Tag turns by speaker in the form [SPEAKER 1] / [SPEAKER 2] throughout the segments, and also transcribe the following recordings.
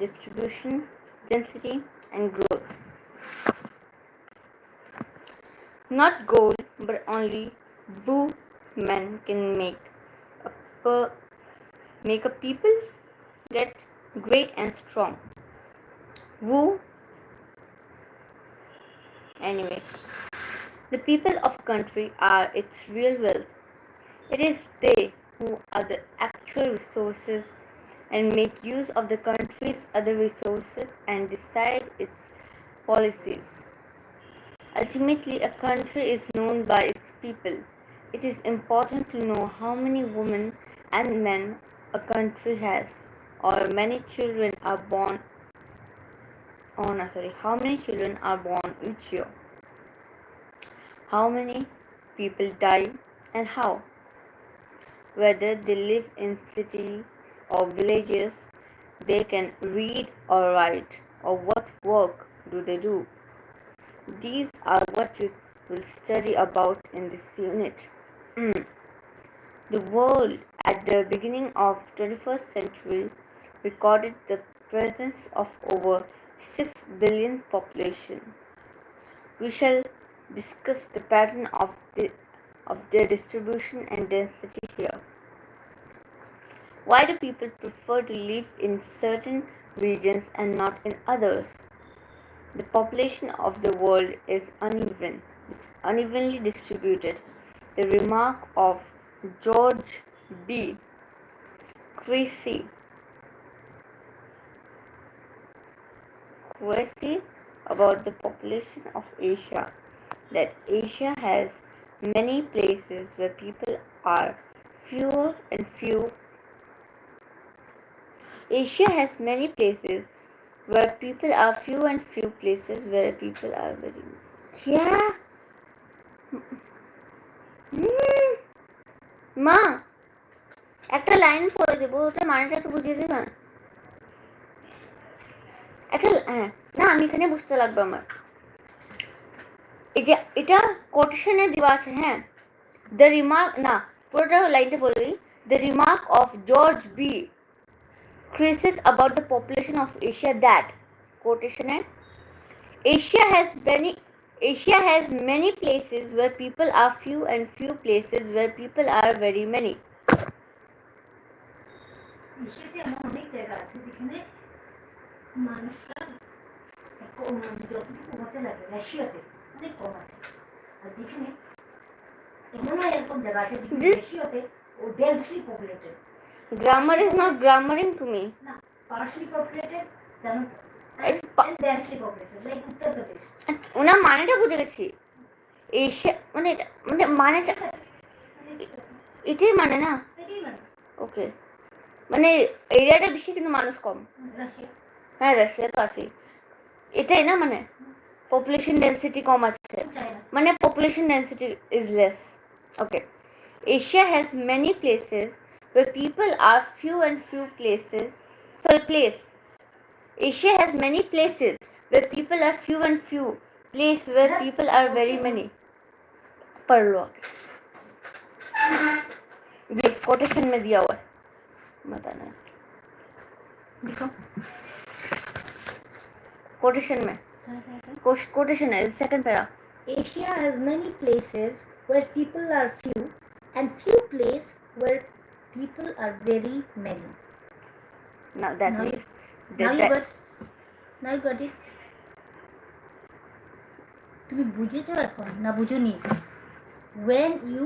[SPEAKER 1] distribution, density, and growth. Not gold, but only women can per- make a people get great and strong. Woo. Anyway, the people of country are its real wealth. It is they who are the actual resources and make use of the country's other resources and decide its policies. Ultimately, a country is known by its people. It is important to know how many women and men a country has, or many children are born how many children are born each year, how many people die, and how, whether they live in cities or villages, they can read or write, or what work do they do. These are what you will study about in this unit. The world at the beginning of 21st century recorded the presence of over 6 billion population. We shall discuss the pattern of their distribution and density here. Why do people prefer to live in certain regions and not in others? The population of the world is uneven. It's unevenly distributed. The remark of George B. Creasy about the population of Asia, that Asia has many places where people are fewer and few. Asia has many places where people are few and few places where people are very. क्या মা একটা line পড়ে দেবো, ওটা মানেটা একটু বুঝিয়ে দেবে? একটা না, আমি এখানে বুঝতে লাগবে আমার। এই যে এটা কোটেশনে দেওয়া আছে, হ্যাঁ। দ্য রিমার্ক, না পুরোটা লাইনটা বলে দিই। The remark of George B Cressey about the population of Asia, that quotation है, Asia has many places where people are few and few places where people are very many.
[SPEAKER 2] এশিয়াতে এমন অনেক জায়গা আছে যেখানে মানুষরা যতটুকু হতে লাগে রাশিয়াতে অনেক কম আছে, আর যেখানে এমনও এরকম জায়গা আছে যেখানে রাশিয়াতে ও densely populated.
[SPEAKER 1] Grammar is not grammaring to me.
[SPEAKER 2] না, পার্শলি পপুলেটেড জানো তো, and densely populated, like Uttar Pradesh.
[SPEAKER 1] ওনার মানেটা বুঝে গেছি। এশিয়া মানে মানেটা এটাই মানে না?
[SPEAKER 2] এটাই মানে।
[SPEAKER 1] ওকে, মানে এরিয়াটা বেশি কিন্তু মানুষ কম।
[SPEAKER 2] রাশিয়া,
[SPEAKER 1] হ্যাঁ রাশিয়া তো আছেই, এটাই না মানে পপুলেশন ডেন্সিটি কম আছে, মানে population density is less. Okay, Asia has many places where people are few and few places. Asia has many places where people are few and few, place where people are very many. पढ़ लो आगे, ये quotation में दिया हुआ है, बताना देखो quotation में, कोटेशन है second para.
[SPEAKER 2] Asia has many places where people are few and few places where people are very many.
[SPEAKER 1] Now that
[SPEAKER 2] Now
[SPEAKER 1] means
[SPEAKER 2] now you got it. তুমি বুঝেছো এখন না বুঝোনি? When you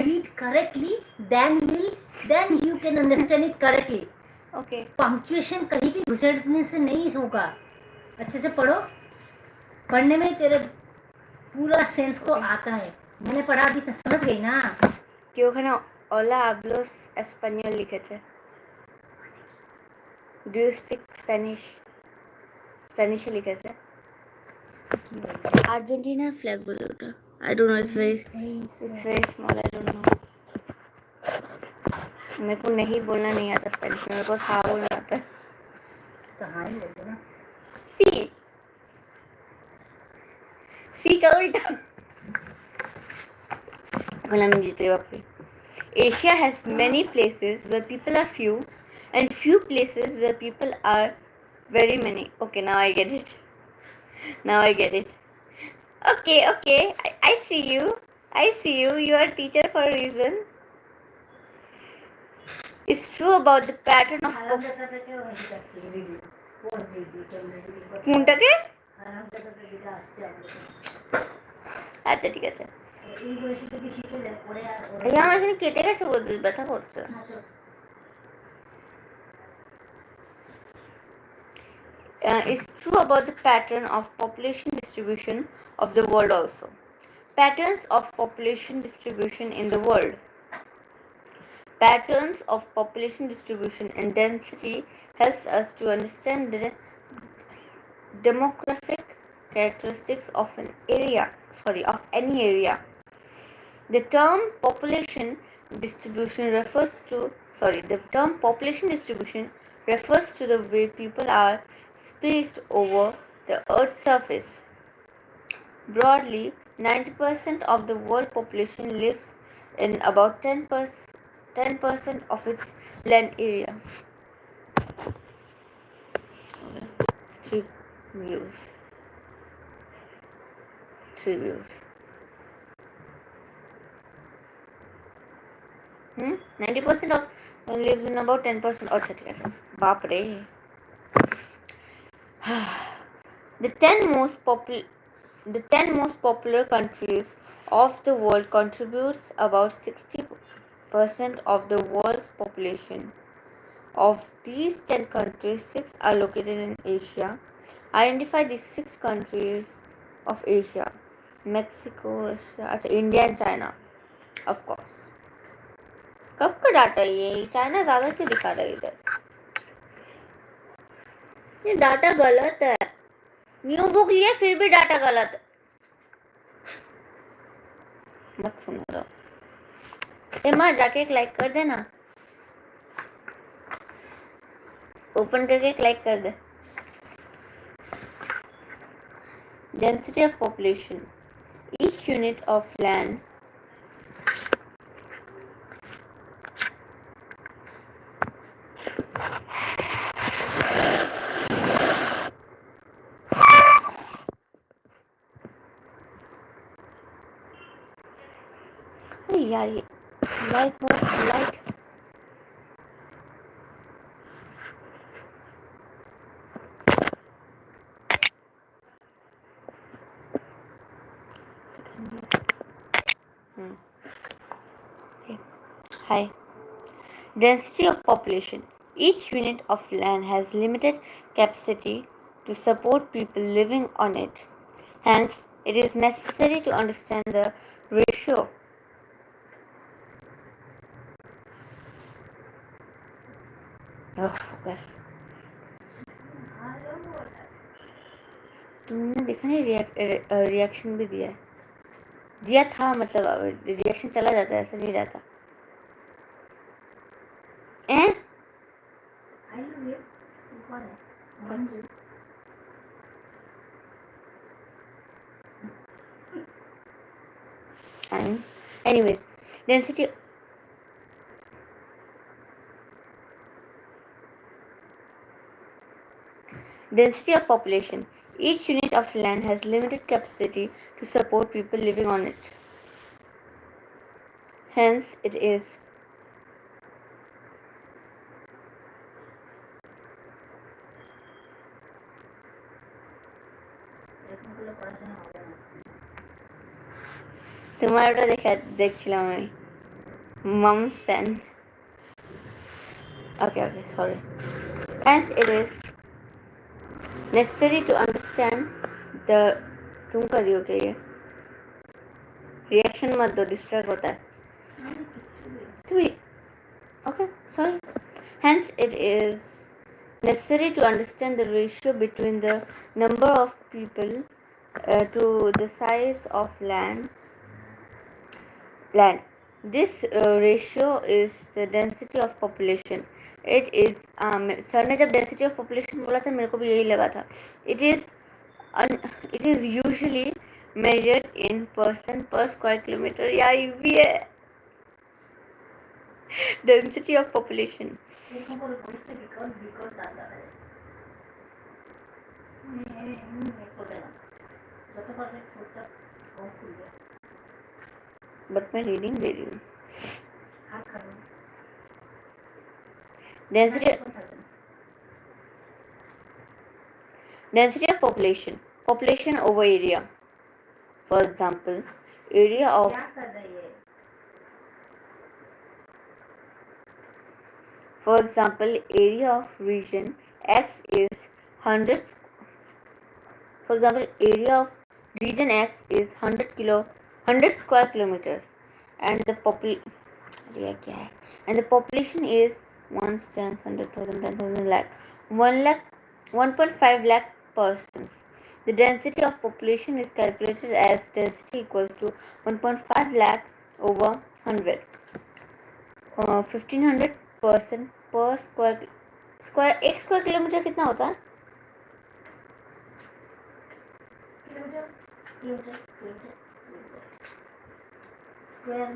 [SPEAKER 2] read correctly, then you can understand it correctly.
[SPEAKER 1] Okay.
[SPEAKER 2] Punctuation कहीं भी घुसड़ने से नहीं होगा, अच्छे से पढ़ो, पढ़ने में तेरे पूरा सेंस को आता है। मैंने पढ़ा अभी तक, समझ गई ना?
[SPEAKER 1] कि ওখানে hola hablos español লিখেছে। Do you speak Spanish? স্প্যানিশে লিখেছে। আর্জেন্টিনার ফ্ল্যাগ বলে ওটা। I don't know, it's very small, I don't know. मेरे को नहीं बोलना नहीं आता स्पेनिश में, मेरे को हाँ बोलना आता है।
[SPEAKER 2] तो हाँ ही बोल दो ना।
[SPEAKER 1] सी का उल्टा। এখন আমি জিতে বাপরে। Asia has many places where people are few and few places where people are Very many. Okay, now I get it. Now I get it. Okay, okay. I see you. I see you. You are a teacher for a reason. It's true about the pattern of কোনটাকে আচ্ছা ঠিক আছে আমার এখানে কেটে গেছে বলতে ব্যথা করছে is true about the pattern of population distribution of the world also. Patterns of population distribution in the world. Patterns of population distribution and density helps us to understand the demographic characteristics of an area, of any area. The term population distribution refers to the way people are spaced over the Earth's surface. Broadly, 90% of the world population lives in about 10% of its land area. Okay. Three views. 90% of lives in about 10%. अच्छा ठीक है बाप रे the 10 most popular countries of the world contributes about 60% of the world's population. Of these 10 countries, 6 are located in Asia. Identify these 6 countries of Asia: Mexico, Russia, India and China, of course. कब का data ये China ज्यादा क्यों दिखा रहा है इधर ये डाटा गलत है न्यू बुक लिया फिर भी डाटा गलत मत सुनो लो माँ जाके एक लाइक कर देना ओपन करके एक लाइक कर दे density of population each unit of land यार ये light Hi. Density of population. Each unit of land has limited capacity to support people living on it. Hence, it is necessary to understand the ratio focus. तुमने देखा नहीं reaction भी दिया था मतलब reaction चला जाता है ऐसा नहीं रहता anyways density of population each unit of land has limited capacity to support people living on it hence it is তোমারটা দেখছিলাম আমি Mom Sen okay sorry hence it is necessary to understand the तुम कर रही हो क्या ये reaction मत दो डिस्ट्रैक्ट होता है okay sorry hence it is necessary to understand the ratio between the number of people to the size of land this ratio is the density of population it is sir ने जब density of population बोला था मेरे को भी यही लगा था it is usually measured in person per square kilometer यार easy है density of population बट मैं रीडिंग दे रही हूँ. Density of population. Population over area. For example, area of region X is 100. For example, area of region X is 100 square kilometers, and the population is 1, 10, 100,000, 10,000 lakh, 1 lakh, 1.5 lakh persons. The density of population is calculated as density equals to 1.5 lakh over 100. 1500 person per square. एक square kilometre कितना होता है?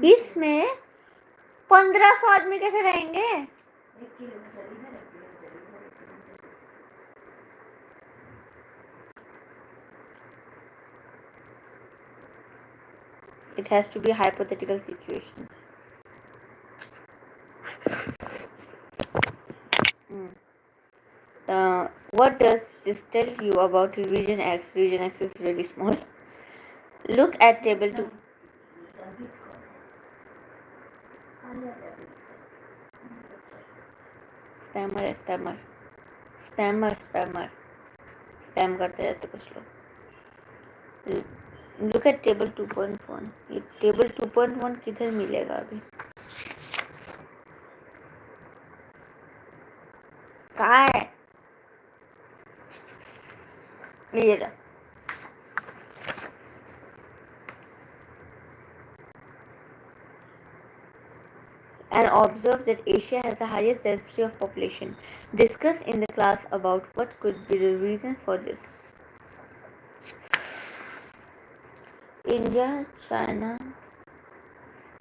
[SPEAKER 1] इसमें 1500 आदमी कैसे रहेंगे? It has to be a hypothetical situation. What does this tell you about region X? Region X is really small. Look at table 2. Spammer. Spam करते रहते कुछ लोग. Look at table 2.1. ये table 2.1 किधर मिलेगा अभी? कहाँ है? ये रहा. And observe that Asia has the highest density of population. Discuss in the class about what could be the reason for this. India, China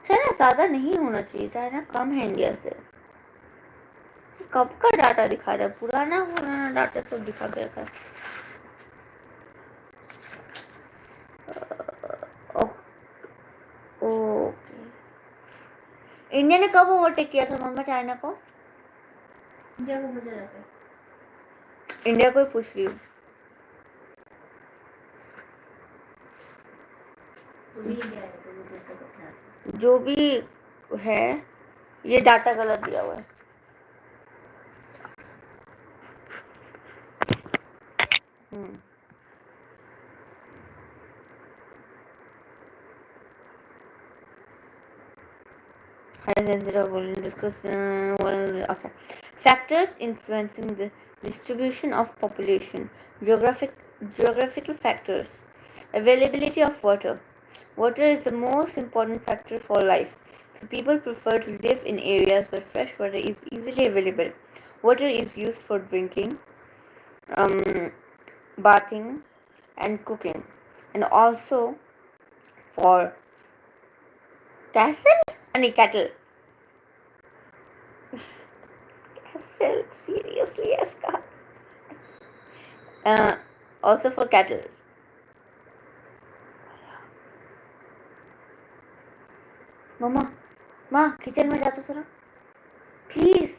[SPEAKER 1] ज़्यादा नहीं होना चाहिए. चाइना कम है इंडिया से. कब का डाटा दिखा रहा है? पुराना डाटा सब दिखा के रखा है. ओके. इंडिया ने कब ओवरटेक किया था मम्मा चाइना को? इंडिया को ही पूछ रही हूँ. जो भी है ये डाटा गलत दिया हुआ है. Factors influencing the distribution of population. Geographical factors. Availability of water. Water is the most important factor for life. So people prefer to live in areas where fresh water is easily available. Water is used for drinking, bathing, and cooking, and also for cattle. Seriously, yes, also for cattle. माँ kitchen में जातो जरा please.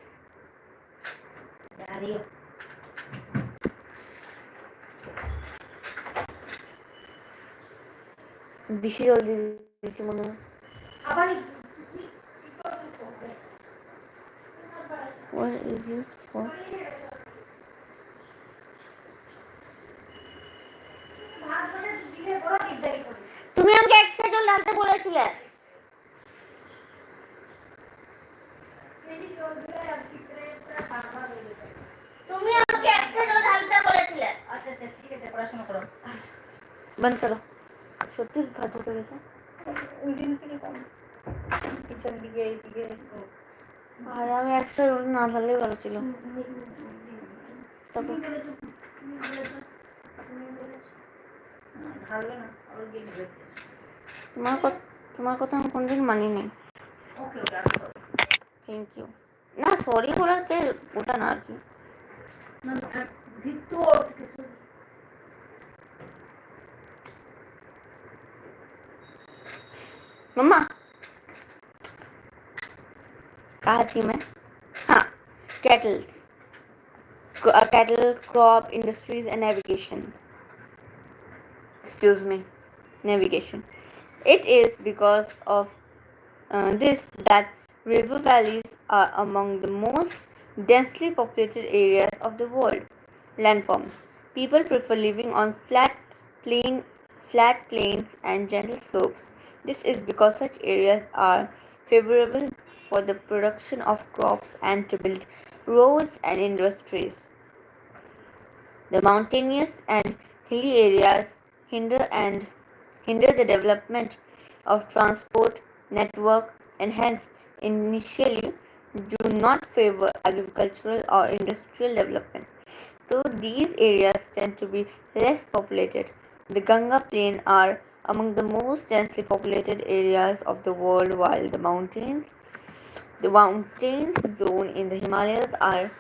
[SPEAKER 1] दिशी जल्दी दिशी म्हणून. What is used for? तुम्ही আমাকে এক্সট্রা জল ঢালতে বলেছিলে. তুমি আমাকে এক্সট্রা জল ঢালতে বলেছিলে. আচ্ছা ঠিক আছে পড়াশোনা করো. বন্ধ করো. সত্যি ভাত হতে গেছে. ওই দিন থেকে কিচেন দিকে এইদিকে. আর আমি এক্সট্রা জল না ঢাললেই ভালো ছিল. তারপর তোমার কথা আমি কোনদিন মানি নাই. Thank you. না সরি বলাতে ওটা না আর কি. मम्मा कहाँ थी मैं? हाँ, cattle, crop industries and navigation. Excuse me, navigation. It is because of this that river valleys are among the most densely populated areas of the world. Landforms. People prefer living on flat plains and gentle slopes. This is because such areas are favorable for the production of crops and to build roads and industries. The mountainous and hilly areas hinder and hinder the development of transport network and hence initially do not favor agricultural or industrial development. So these areas tend to be less populated. The Ganga Plain are among the most densely populated areas of the world while the mountains zone in the Himalayas are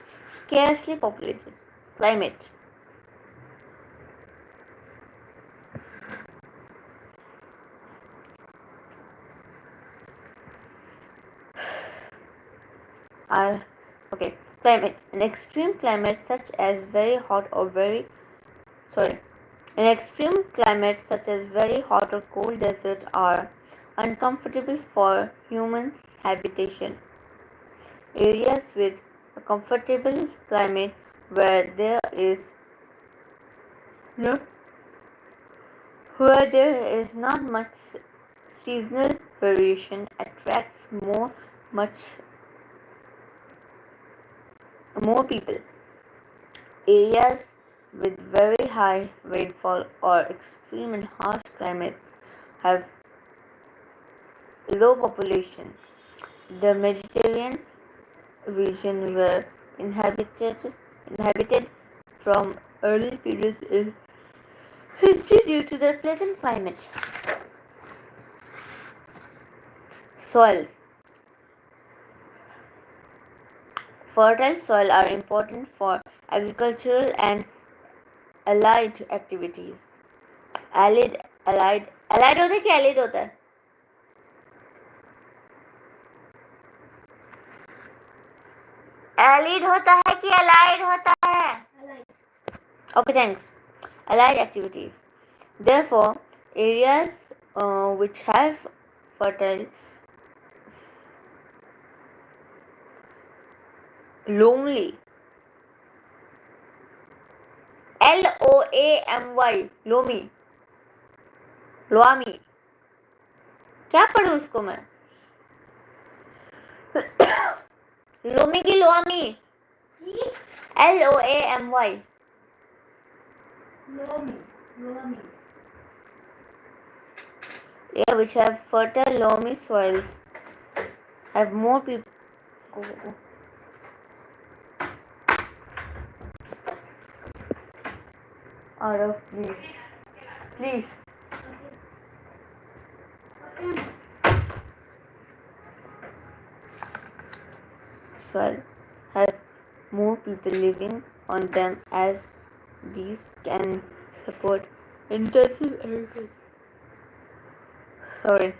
[SPEAKER 1] scarcely populated. Climate. Are okay. Climate. An extreme climate such as very hot or very sorry. An extreme climate such as very hot or cold desert are uncomfortable for humans habitation. Areas with a comfortable climate where there is no where there is not much seasonal variation attracts much more people. Areas with very high rainfall or extreme and harsh climates have low population. The Mediterranean region were inhabited from early periods in history due to their pleasant climate. Soils. Fertile soil are important for agricultural and allied activities. Allied होता है कि allied होता है? Allied होता है कि allied होता है? Okay, thanks. Allied activities. Therefore, areas which have fertile loamy LOAMY loamy क्या पढ़ूं उसको मैं लोमी की loamy LOAMY
[SPEAKER 2] loamy
[SPEAKER 1] yeah, which have fertile loamy soils have more people out of please soil have more people living on them as these can support intensive agriculture. Sorry.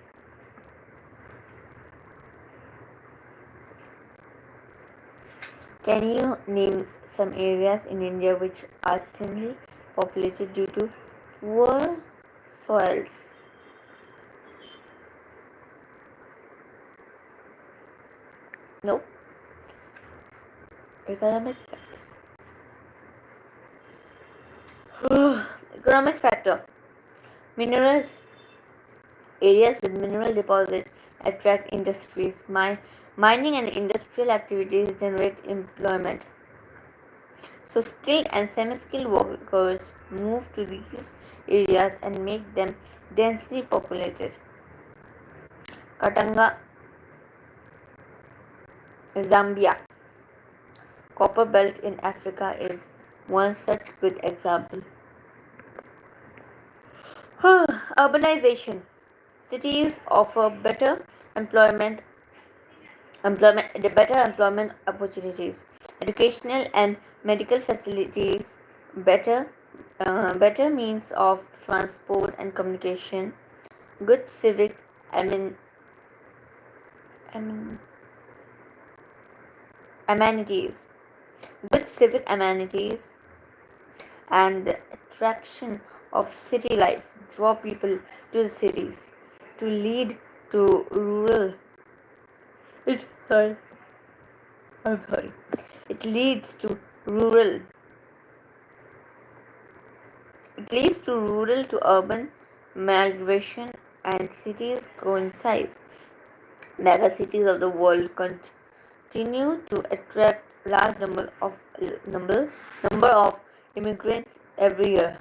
[SPEAKER 1] Can you name some areas in India which are thinly populated due to poor soils? No. Economic Economic factor. Minerals. Areas with mineral deposits attract industries. Mining and industrial activities generate employment. So skilled and semi-skilled workers move to these areas and make them densely populated. Katanga, Zambia. Copper belt in Africa is one such good example. Urbanization. Cities offer better employment opportunities, educational and medical facilities, better means of transport and communication, good civic amen, amen, amenities. Good civic amenities and the attraction of city life draw people to the cities to lead to rural. It, sorry, I'm sorry. It leads to rural. It leads to rural to urban migration and cities grow in size. Mega cities of the world continue to attract large number of immigrants every year.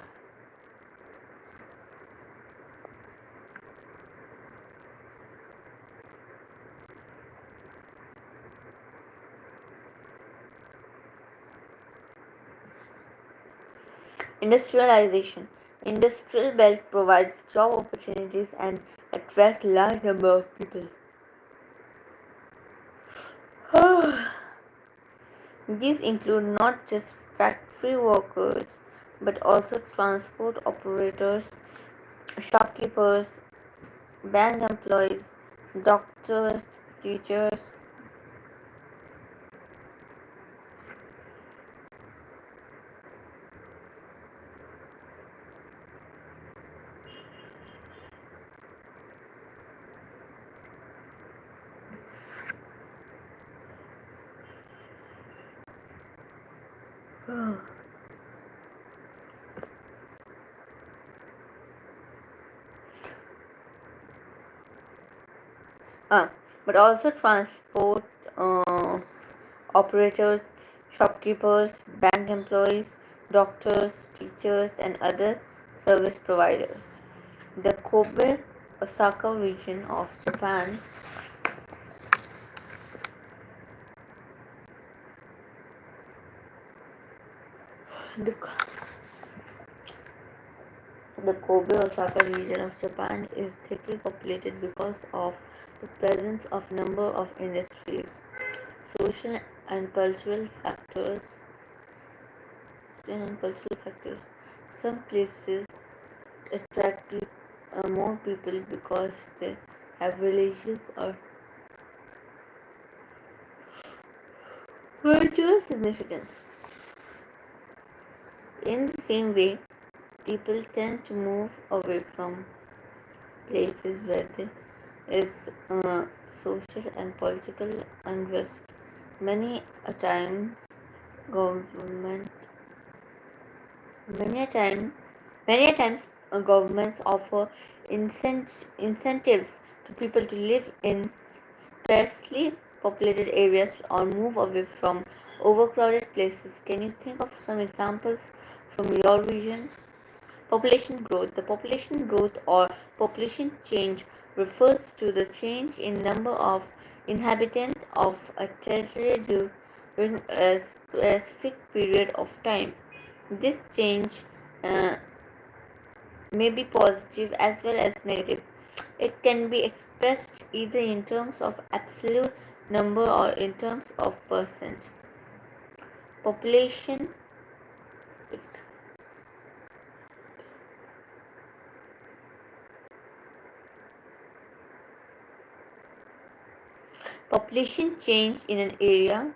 [SPEAKER 1] Industrialization. Industrial belt provides job opportunities and attract large number of people. These include not just factory workers but also transport operators, shopkeepers, bank employees, doctors, teachers. Uh, but also transport operators, shopkeepers, bank employees, doctors, teachers, and other service providers. The Kobe Osaka region of Japan, the, the Kobe Osaka region of Japan is thickly populated because of the presence of number of industries, social and cultural factors, Some places attract more people because they have religious or cultural significance. In the same way, people tend to move away from places where there is social and political unrest. Many a times, government, many a time, many a times, governments offer incentives to people to live in sparsely populated areas or move away from overcrowded places. Can you think of some examples from your region? Population growth. The population growth or population change refers to the change in number of inhabitants of a territory during a specific period of time. This change uh, may be positive as well as negative. It can be expressed either in terms of absolute number or in terms of percent. Population population change in an area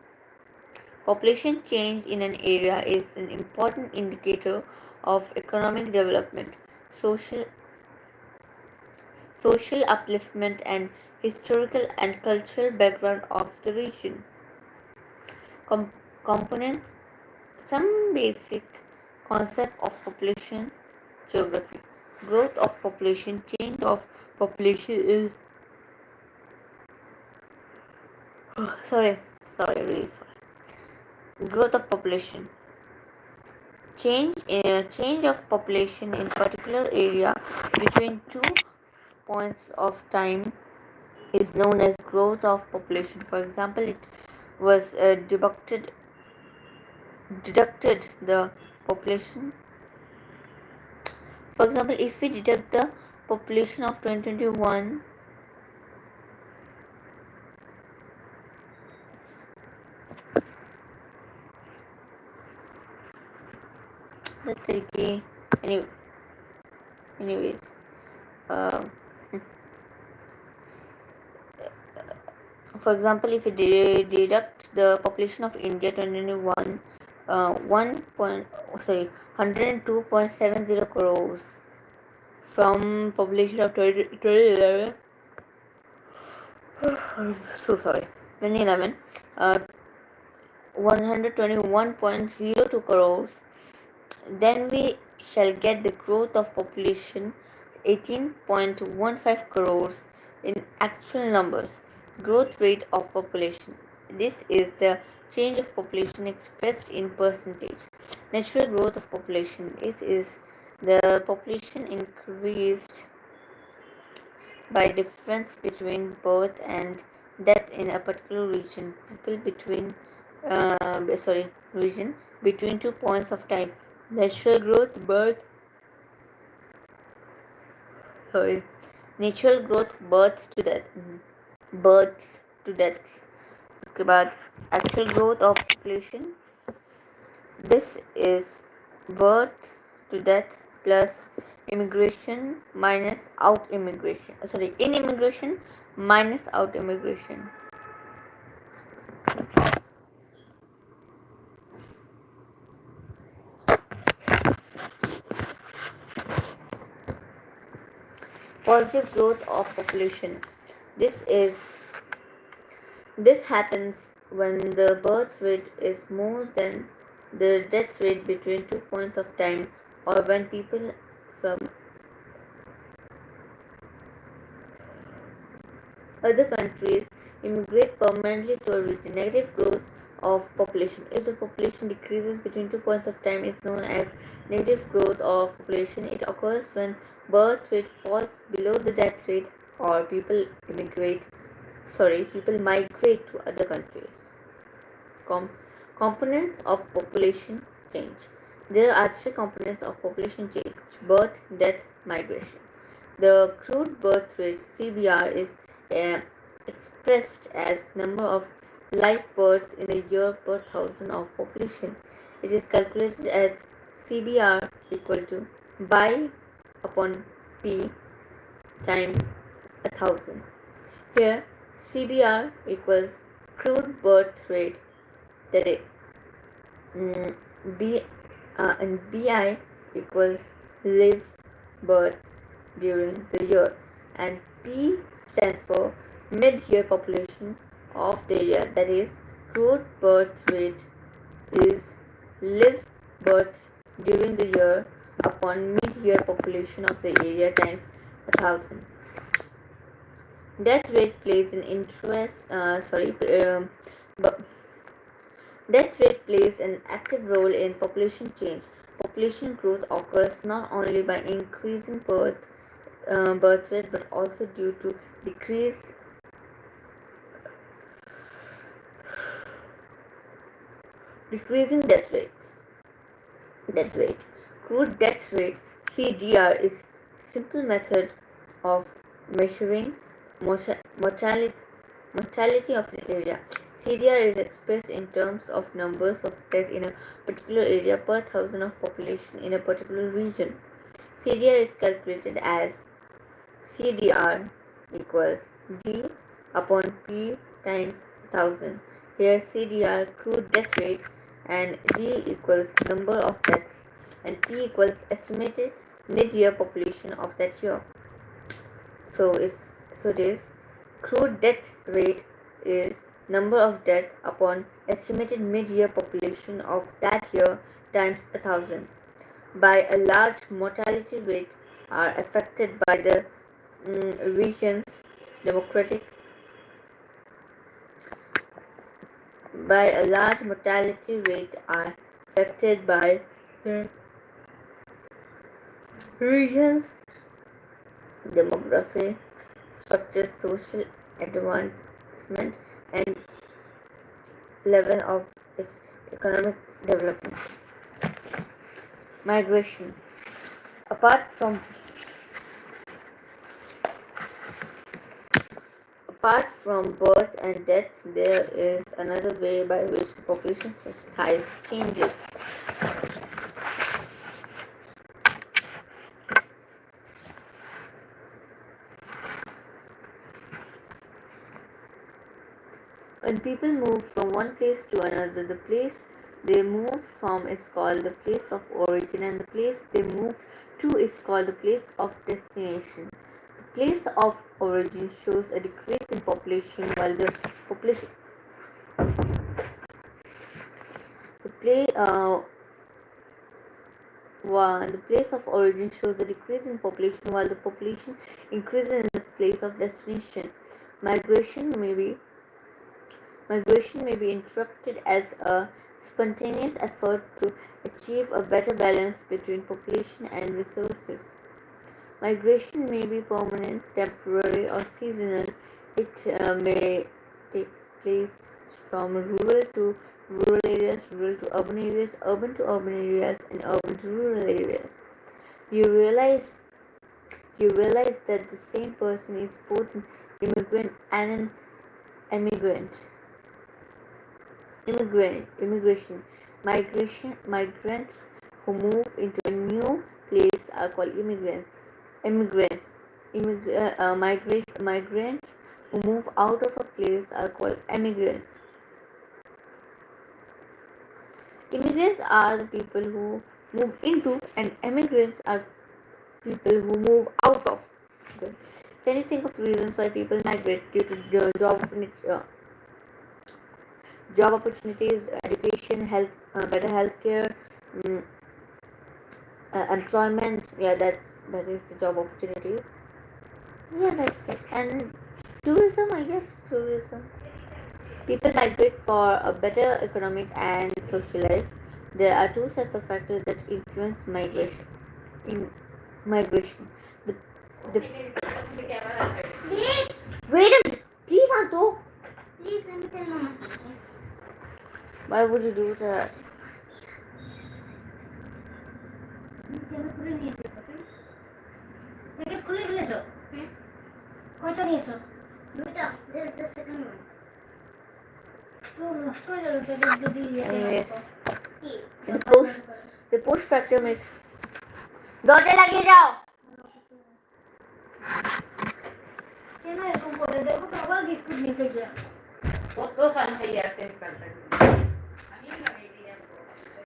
[SPEAKER 1] Population change in an area is an important indicator of economic development, social social upliftment and historical and cultural background of the region. Com- Components Some basic concept of population geography. Growth of population, change of population is sorry, really sorry. Growth of population. Change of population in particular area between 2 points of time is known as growth of population. For example, it was deducted the population. For example, if we deduct the population of 2021, the तरीके anyway, anyways, uh, For example, if you deduct the population of India 2021, 1 point, sorry, 102.70 crores from population of 2011, I'm so sorry, 2011, 121.02 crores, then we shall get the growth of population 18.15 crores in actual numbers. Growth rate of population. This is the change of population expressed in percentage. Natural growth of population. This is the population increased by difference between birth and death in a particular region. People between region between 2 points of time. Natural growth, sorry, natural growth, births to deaths. उसके बाद actual growth of population. This is birth to death plus immigration minus out immigration. Sorry, in immigration minus out immigration. Positive growth of population. This happens when the birth rate is more than the death rate between 2 points of time, or when people from other countries immigrate permanently to a region. Negative growth of population. If the population decreases between 2 points of time, it's known as negative growth of population. It occurs when birth rate falls below the death rate, or people migrate to other countries. Components of population change. There are three components of population change: birth, death, migration. The crude birth rate (CBR) is uh, expressed as number of live births in a year per thousand of population. It is calculated as CBR equal to by upon P times 1,000. Here, CBR equals crude birth rate, that is, B and BI equals live birth during the year, and P stands for mid-year population of the area, that is, crude birth rate is live birth during the year upon mid-year population of the area times 1,000. Death rate plays an death rate plays an active role in population change. Population growth occurs not only by increasing birth rate, but also due to decreasing death rates. Death rate. Crude death rate (CDR) is simple method of measuring mortality of an area. CDR is expressed in terms of numbers of deaths in a particular area per thousand of population in a particular region. CDR is calculated as CDR equals D upon P times 1,000. Here CDR crude death rate and D equals number of deaths, and P equals estimated mid-year population of that year. So it is crude death rate is number of death upon estimated mid-year population of that year times 1,000. By a large mortality rate are affected by the region's democratic by a large mortality rate are affected by the region's demographic structure, social advancement, and level of its economic development. Migration. Apart from birth and death, there is another way by which the population size changes. When people move from one place to another, the place they move from is called the place of origin, and the place they move to is called the place of destination. The place of origin shows a decrease in population, while population the play the place of origin shows a decrease in population while the population increases in the place of destination. Migration may be Migration may be interpreted as a spontaneous effort to achieve a better balance between population and resources. Migration may be permanent, temporary, or seasonal. It may take place from rural to rural areas, rural to urban to urban areas, and urban to rural areas. You realize you realize that the same person is both an immigrant and an emigrant. Migrants who move into a new place are called immigrants. Immigrants. Migrants who move out of a place are called emigrants. Immigrants are the people who move into, and emigrants are people who move out of. Okay. Can you think of reasons why people migrate due to job opportunities, education, better healthcare, mm, employment? Yeah, that is the job opportunities. Yeah, that's it. And tourism, I guess, tourism. People migrate for a better economic and social life. There are two sets of factors that influence migration. In migration, the the wait a minute, please, Anto. Please, let me tell Mama. Why would you do that? There's the second one. Anyways, the push factor makes. दौड़ने लगे जाओ.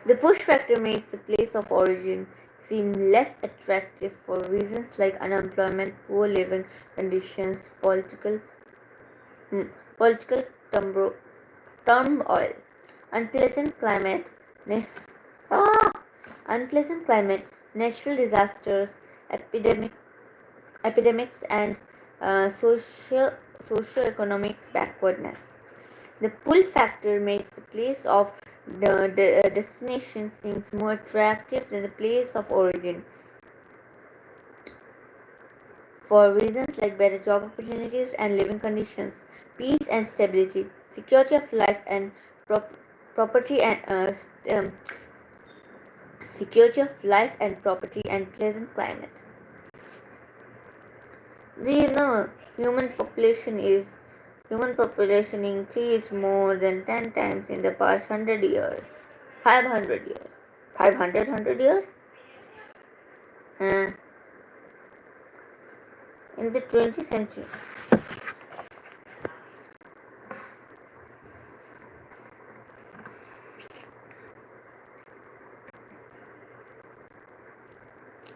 [SPEAKER 1] The push factor makes the place of origin seem less attractive for reasons like unemployment, poor living conditions, political turmoil, unpleasant climate, unpleasant climate, natural disasters, epidemics, and socio-economic backwardness. The pull factor makes the place of the destination seems more attractive than the place of origin for reasons like better job opportunities and living conditions, peace and stability, security of life and property and security of life and property and pleasant climate. Do you know human population increased more than 10 times in the past 100 years? 500 years. 500 years? Uh, in the 20th century.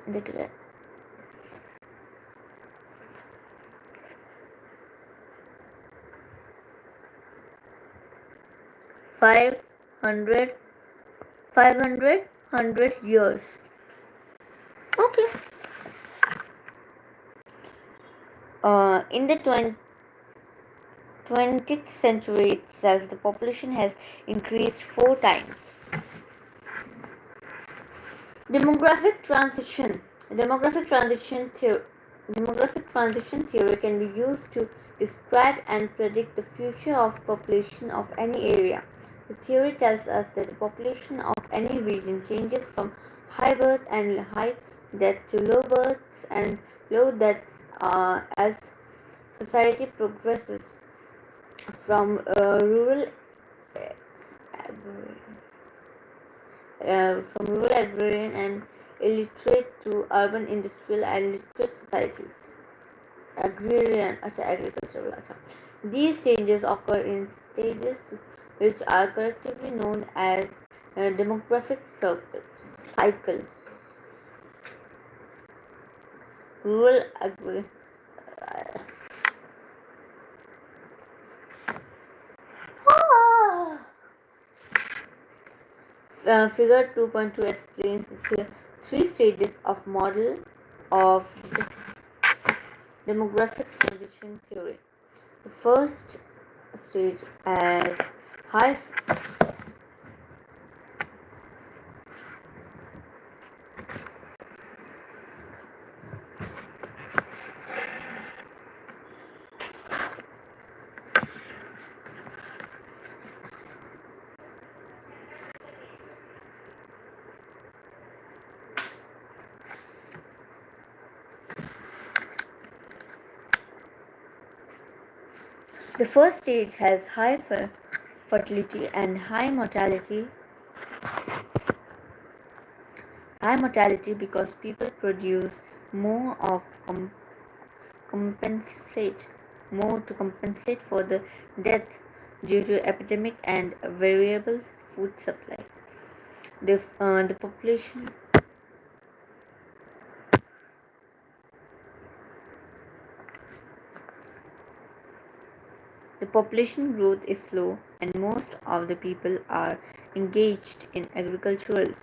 [SPEAKER 1] The great. Five hundred years. Okay. In the 20th century itself, the population has increased 4 times. Demographic transition theory can be used to describe and predict the future of population of any area. The theory tells us that the population of any region changes from high birth and high death to low births and low deaths as society progresses from rural agrarian and illiterate to urban industrial and literate society. Agrarian, agricultural. These changes occur in stages which are collectively known as a demographic cycle. Rural agri- Figure 2.2 explains the three stages of model of demographic transition theory. The first stage as high the first stage has high fertility and high mortality because people produce more of compensate more to compensate for the death due to epidemic and variable food supply. The population The population growth is slow, and most of the people are engaged in agriculture,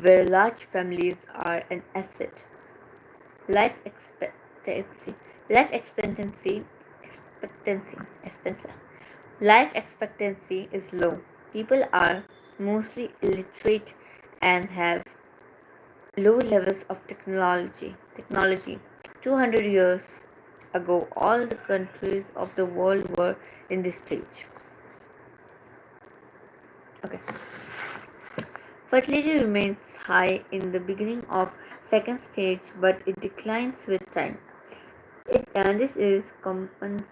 [SPEAKER 1] where large families are an asset. Life expectancy, life expectancy, life expectancy is low. People are mostly illiterate and have low levels of Technology. 200 years ago, all the countries of the world were in this stage. Okay. Fertility remains high in the beginning of second stage, but it declines with time. This is accompanied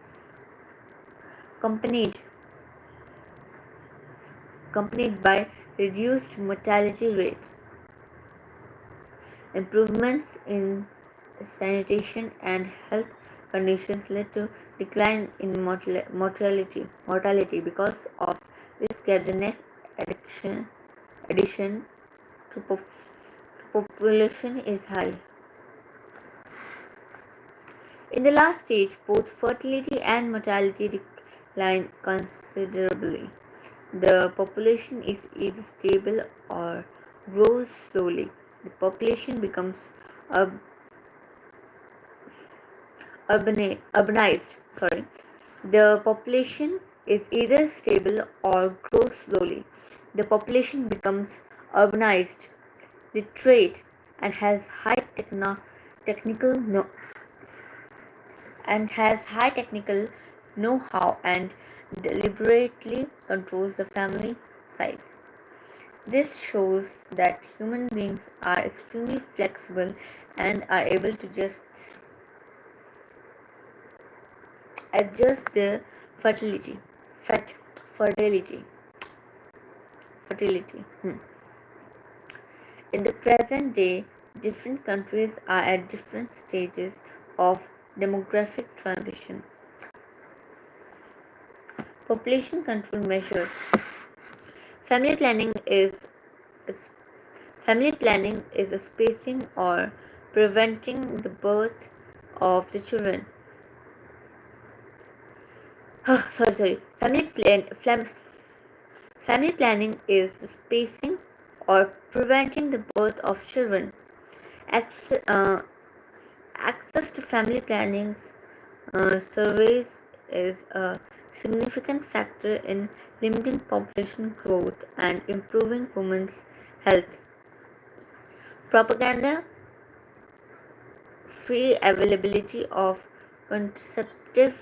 [SPEAKER 1] by reduced mortality rate. Improvements in sanitation and health conditions led to decline in mortality. Because of this gap, the next addition to population is high. In the last stage, both fertility and mortality decline considerably. The population is either stable or grows slowly. The population becomes urbanized. The population is either stable or grows slowly. The population becomes urbanized, literate, and has technical no- technical know-how and deliberately controls the family size. This shows that human beings are extremely flexible and are able to just adjust their fertility. Fat, fertility. Fertility. In the present day, different countries are at different stages of demographic transition. Population control measures. Family planning is Family planning is a spacing or preventing the birth of the children. Sorry. Family planning is the spacing or preventing the birth of children. Access, uh, access to family planning surveys is a significant factor in limiting population growth and improving women's health. Propaganda free availability of contraceptive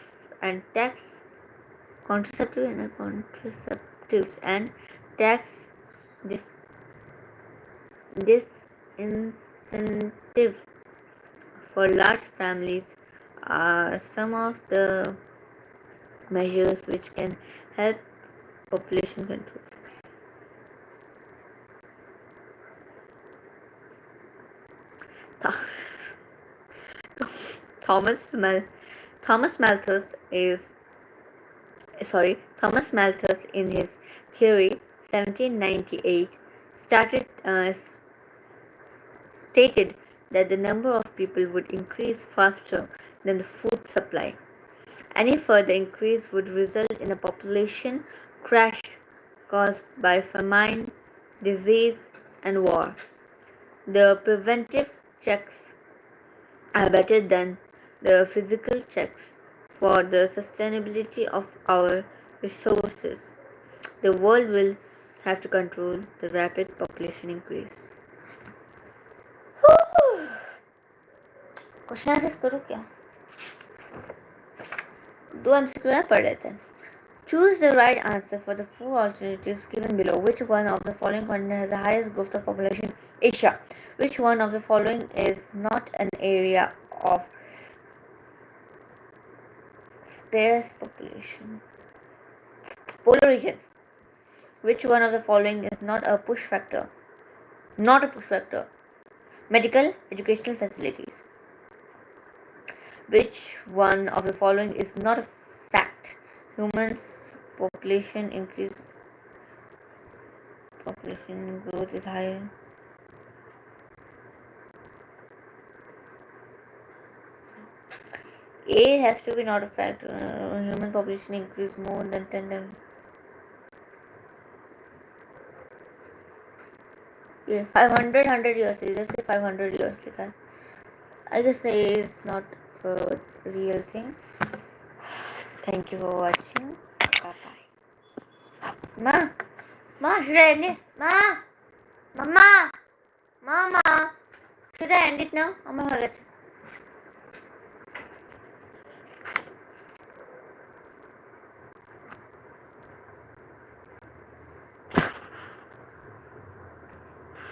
[SPEAKER 1] and tax contraceptives and tax dis- disincentive for large families are some of the measures which can help population control. Thomas Malthus is Thomas Malthus, in his theory 1798, stated that the number of people would increase faster than the food supply. Any further increase would result in a population crash caused by famine, disease, and war. The preventive checks are better than the physical checks for the sustainability of our resources. The world will have to control the rapid population increase. Question answer करूँ क्या? दो MCQ में पढ़ लेते हैं. Choose the right answer for the four alternatives given below. Which one of the following continent has the highest growth of population? Asia. Which one of the following is not an area of sparse population? Polar regions. Which one of the following is not a push factor? Not a push factor. Medical, educational facilities. Which one of the following is not a fact? Humans population increase, population growth is higher. A has to be not a fact. Human population increase more than 10 times. Yeah, 500 100 years. Let's say 500 years. I guess A is not a real thing. Thank you for watching. Bye bye. Ma, should I end it? Mama, should I end it now?